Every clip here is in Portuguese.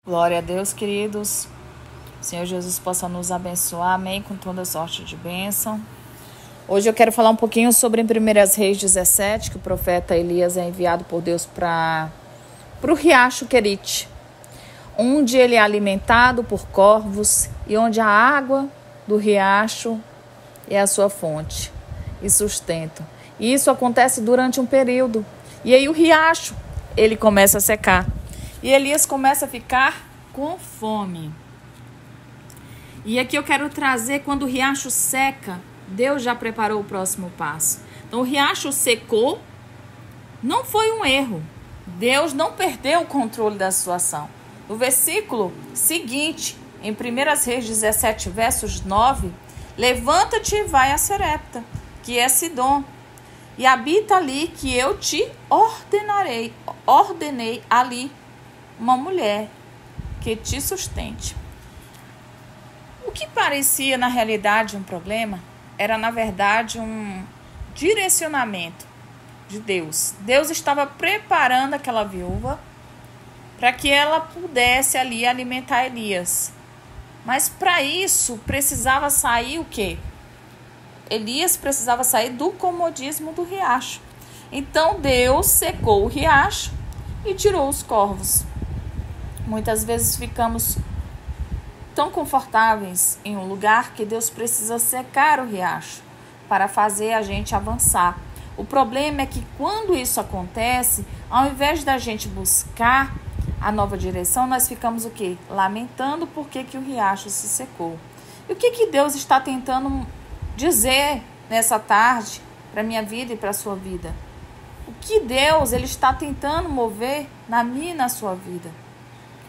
Glória a Deus, queridos. Senhor Jesus possa nos abençoar, amém, com toda sorte de bênção. Hoje eu quero falar um pouquinho sobre em 1 Reis 17, que o profeta Elias é enviado por Deus para o riacho Querite, onde ele é alimentado por corvos e onde a água do riacho é a sua fonte e sustento. E isso acontece durante um período. E aí o riacho, ele começa a secar. E Elias começa a ficar com fome. E aqui eu quero trazer, quando o riacho seca, Deus já preparou o próximo passo. Então o riacho secou, não foi um erro. Deus não perdeu o controle da situação. No versículo seguinte, em 1 Reis 17, versos 9, levanta-te e vai a Serepta, que é Sidom, e habita ali, que eu te ordenei ali uma mulher que te sustente. O que parecia na realidade um problema era na verdade um direcionamento de Deus. Deus estava preparando aquela viúva para que ela pudesse ali alimentar Elias. Mas para isso precisava sair o quê? Elias precisava sair do comodismo do riacho. Então Deus secou o riacho e tirou os corvos. Muitas vezes ficamos tão confortáveis em um lugar que Deus precisa secar o riacho para fazer a gente avançar. O problema é que quando isso acontece, ao invés da gente buscar a nova direção, nós ficamos o quê? Lamentando porque que o riacho se secou. E o que Deus está tentando dizer nessa tarde para a minha vida e para a sua vida? O que Deus ele está tentando mover na minha e na sua vida?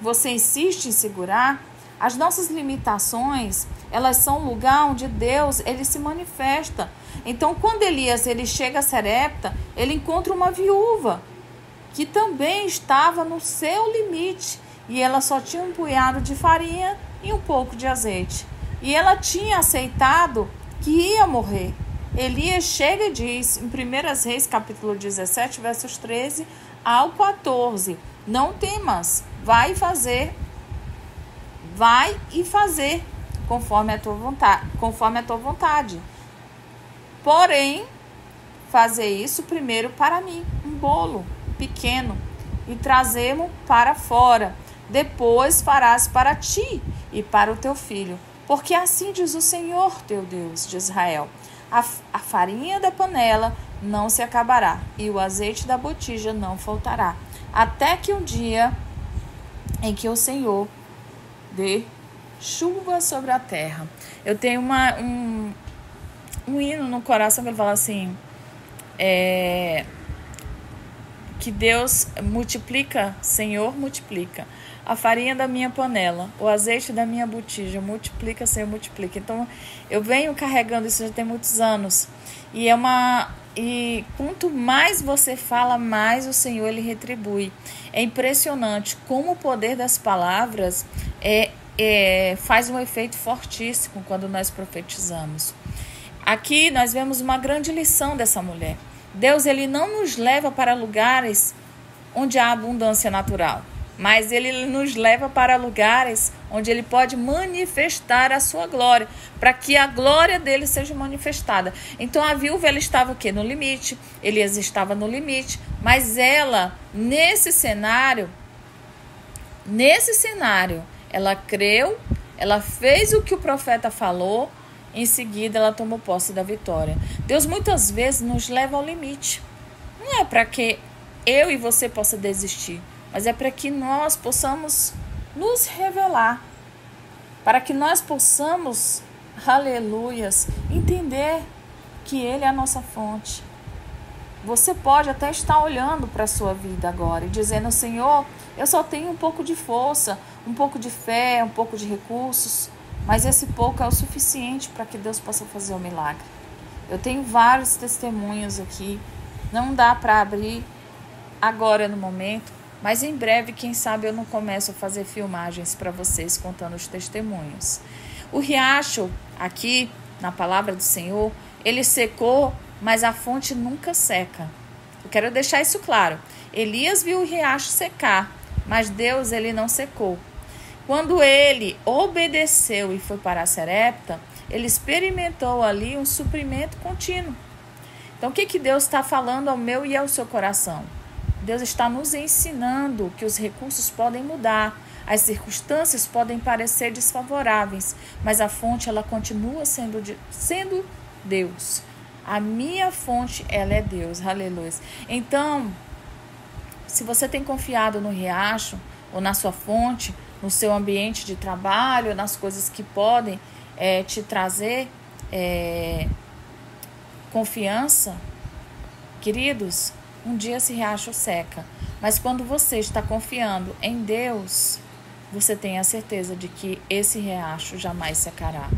Você insiste em segurar? As nossas limitações, elas são um lugar onde Deus ele se manifesta. Então, quando Elias ele chega a Serepta, ele encontra uma viúva que também estava no seu limite. E ela só tinha um punhado de farinha e um pouco de azeite. E ela tinha aceitado que ia morrer. Elias chega e diz, em 1 Reis, capítulo 17, versos 13 ao 14, não temas, vai e fazer conforme a tua vontade. Porém, fazer isso primeiro para mim, um bolo pequeno, e trazê-lo para fora. Depois farás para ti e para o teu filho. Porque assim diz o Senhor teu Deus de Israel: a farinha da panela não se acabará, e o azeite da botija não faltará, até que um dia em que o Senhor dê chuva sobre a terra. Eu tenho um hino no coração que ele fala assim, que Deus multiplica, Senhor multiplica a farinha da minha panela, o azeite da minha botija, multiplica, Senhor multiplica. Então eu venho carregando isso já tem muitos anos, e quanto mais você fala, mais o Senhor ele retribui. É impressionante como o poder das palavras faz um efeito fortíssimo quando nós profetizamos. Aqui nós vemos uma grande lição dessa mulher. Deus ele não nos leva para lugares onde há abundância natural, mas ele nos leva para lugares onde ele pode manifestar a sua glória, para que a glória dele seja manifestada. Então a viúva ela estava o quê? No limite, Elias estava no limite, mas ela, nesse cenário, ela creu, ela fez o que o profeta falou, em seguida ela tomou posse da vitória. Deus muitas vezes nos leva ao limite. Não é para que eu e você possa desistir, mas é para que nós possamos nos revelar, para que nós possamos, aleluias, entender que Ele é a nossa fonte. Você pode até estar olhando para a sua vida agora e dizendo: Senhor, eu só tenho um pouco de força, um pouco de fé, um pouco de recursos, mas esse pouco é o suficiente para que Deus possa fazer o milagre. Eu tenho vários testemunhos aqui, não dá para abrir agora no momento, mas em breve, quem sabe, eu não começo a fazer filmagens para vocês contando os testemunhos. O riacho, aqui, na palavra do Senhor, ele secou, mas a fonte nunca seca. Eu quero deixar isso claro. Elias viu o riacho secar, mas Deus ele não secou. Quando ele obedeceu e foi para Sarepta, ele experimentou ali um suprimento contínuo. Então, o que Deus está falando ao meu e ao seu coração? Deus está nos ensinando que os recursos podem mudar, as circunstâncias podem parecer desfavoráveis, mas a fonte ela continua sendo Deus. A minha fonte, ela é Deus. Aleluia. Então, se você tem confiado no riacho ou na sua fonte, no seu ambiente de trabalho, nas coisas que podem te trazer confiança, queridos, um dia esse riacho seca. Mas quando você está confiando em Deus, você tem a certeza de que esse riacho jamais secará.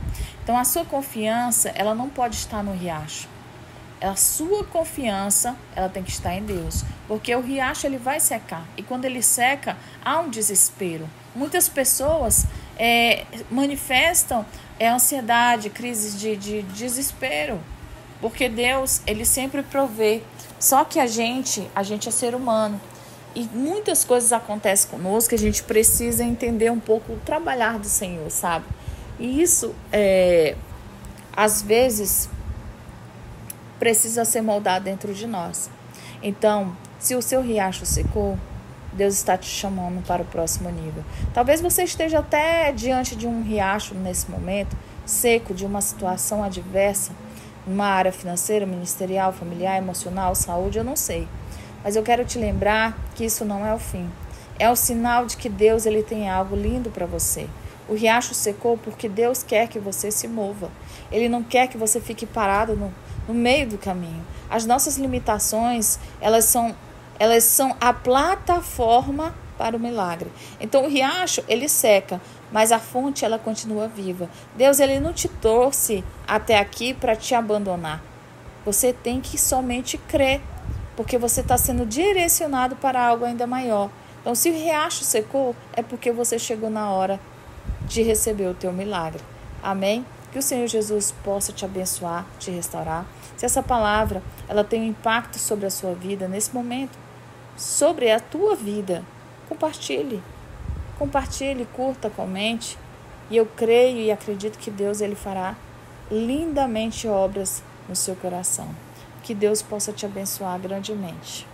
Então a sua confiança, ela não pode estar no riacho. A sua confiança, ela tem que estar em Deus. Porque o riacho, ele vai secar. E quando ele seca, há um desespero. Muitas pessoas manifestam ansiedade, crises de desespero. Porque Deus, ele sempre provê. Só que a gente é ser humano. E muitas coisas acontecem conosco que a gente precisa entender um pouco o trabalhar do Senhor, sabe? E isso, às vezes, precisa ser moldado dentro de nós. Então, se o seu riacho secou, Deus está te chamando para o próximo nível. Talvez você esteja até diante de um riacho nesse momento, seco, de uma situação adversa, numa área financeira, ministerial, familiar, emocional, saúde, eu não sei. Mas eu quero te lembrar que isso não é o fim. É o sinal de que Deus ele tem algo lindo para você. O riacho secou porque Deus quer que você se mova. Ele não quer que você fique parado no meio do caminho. As nossas limitações, elas são a plataforma para o milagre. Então o riacho, ele seca, mas a fonte, ela continua viva. Deus, ele não te trouxe até aqui para te abandonar. Você tem que somente crer, porque você está sendo direcionado para algo ainda maior. Então, se o riacho secou, é porque você chegou na hora de receber o teu milagre. Amém? Que o Senhor Jesus possa te abençoar, te restaurar. Se essa palavra ela tem um impacto sobre a sua vida nesse momento, sobre a tua vida, compartilhe. Compartilhe, curta, comente. E eu creio e acredito que Deus ele fará lindamente obras no seu coração. Que Deus possa te abençoar grandemente.